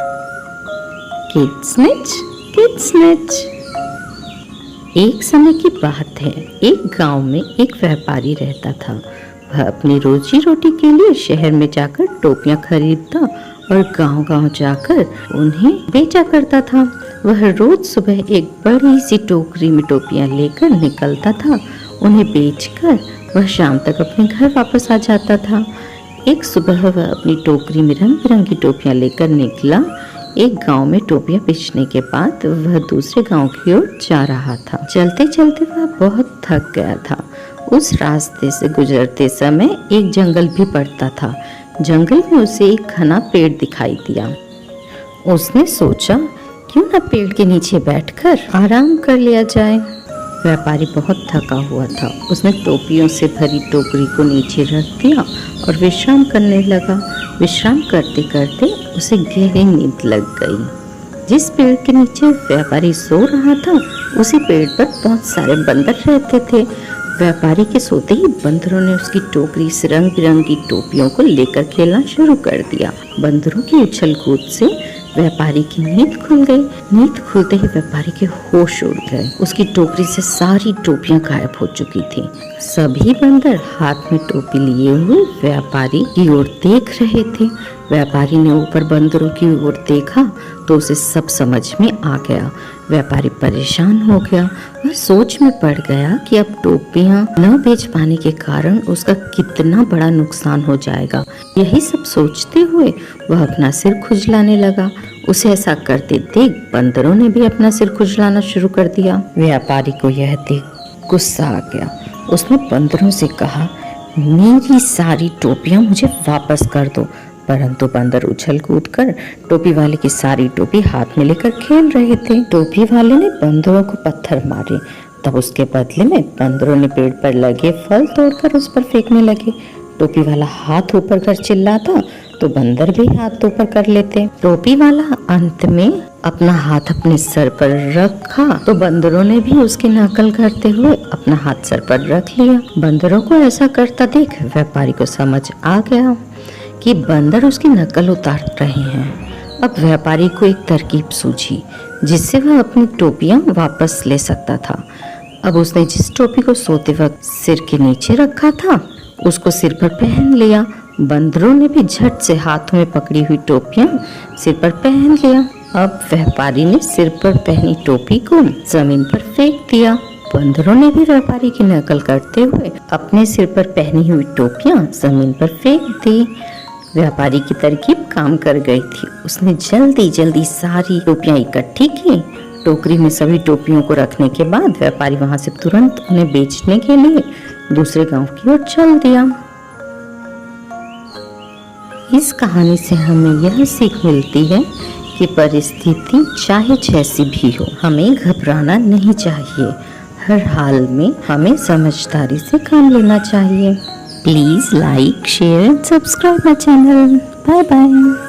किड्सनिच किड्सनिच। एक समय की बात है, एक गांव में एक व्यापारी रहता था। वह अपनी रोजी रोटी के लिए शहर में जाकर टोपियां खरीदता और गांव-गांव जाकर उन्हें बेचा करता था। वह रोज सुबह एक बड़ी सी टोकरी में टोपियां लेकर निकलता था। उन्हें बेचकर वह शाम तक अपने घर वापस आ जाता था। एक सुबह वह अपनी टोकरी में रंग बिरंगी टोपियां लेकर निकला। एक गांव में टोपियां बेचने के बाद वह दूसरे गांव की ओर जा रहा था। चलते चलते वह बहुत थक गया था। उस रास्ते से गुजरते समय एक जंगल भी पड़ता था। जंगल में उसे एक घना पेड़ दिखाई दिया। उसने सोचा, क्यों न पेड़ के नीचे बैठकर आराम कर लिया जाए। व्यापारी बहुत थका हुआ था। उसने टोपियों से भरी टोकरी को नीचे रख दिया और विश्राम करने लगा। विश्राम करते करते उसे गहरी नींद लग गई। जिस पेड़ के नीचे व्यापारी सो रहा था, उसी पेड़ पर बहुत सारे बंदर रहते थे। व्यापारी के सोते ही बंदरों ने उसकी टोकरी से रंग बिरंगी टोपियों को लेकर खेलना शुरू कर दिया। बंदरों की उछल कूद से व्यापारी की नींद खुल गई। नींद खुलते ही व्यापारी के होश उड़ गए। उसकी टोकरी से सारी टोपियां गायब हो चुकी थी। सभी बंदर हाथ में टोपी लिए हुए व्यापारी की ओर देख रहे थे। व्यापारी ने ऊपर बंदरों की ओर देखा तो उसे सब समझ में आ गया। व्यापारी परेशान हो गया। वह सोच में पड़ गया कि अब टोपियां न बेच पाने के कारण उसका कितना बड़ा नुकसान हो जाएगा। यही सब सोचते हुए वह अपना सिर खुजलाने लगा। उसे ऐसा करते देख बंदरों ने भी अपना सिर खुजलाना शुरू कर दिया। व्यापारी को यह देख गुस्सा आ गया। उसने बंदरों से कहा, मेरी सारी टोपियां मुझे वापस कर दो। परंतु बंदर उछल कूद कर टोपी वाले की सारी टोपी हाथ में लेकर खेल रहे थे। टोपी वाले ने बंदरों को पत्थर मारे। तब उसके बदले में बंदरों ने पेड़ पर लगे फल तोड़कर उस पर फेंकने लगे। टोपी वाला हाथ ऊपर कर चिल्लाता तो बंदर भी हाथ ऊपर कर लेते। टोपी वाला अंत में अपना हाथ अपने सर पर रखा तो बंदरों ने भी उसकी नकल करते हुए अपना हाथ सर पर रख लिया। बंदरों को ऐसा करता देख व्यापारी को समझ आ गया कि बंदर उसकी नकल उतार रहे हैं। अब व्यापारी को एक तरकीब सूझी जिससे वह अपनी टोपियां वापस ले सकता था। अब उसने जिस टोपी को सोते वक्त सिर के नीचे रखा था उसको सिर पर पहन लिया। बंदरों ने भी झट से हाथों में पकड़ी हुई टोपियां सिर पर पहन लिया। अब व्यापारी ने सिर पर पहनी टोपी को जमीन पर फेंक दिया। बंदरों ने भी व्यापारी की नकल करते हुए अपने सिर पर पहनी हुई टोपियां जमीन पर फेंक दी। व्यापारी की तरकीब काम कर गई थी। उसने जल्दी जल्दी सारी टोपियां इकट्ठी की। टोकरी में सभी टोपियों को रखने के बाद व्यापारी वहां से तुरंत उन्हें बेचने के लिए दूसरे गांव की ओर चल दिया। इस कहानी से हमें यह सीख मिलती है कि परिस्थिति चाहे जैसी भी हो, हमें घबराना नहीं चाहिए। हर हाल में हमें समझदारी से काम लेना चाहिए। Please like, share and subscribe my channel. Bye bye.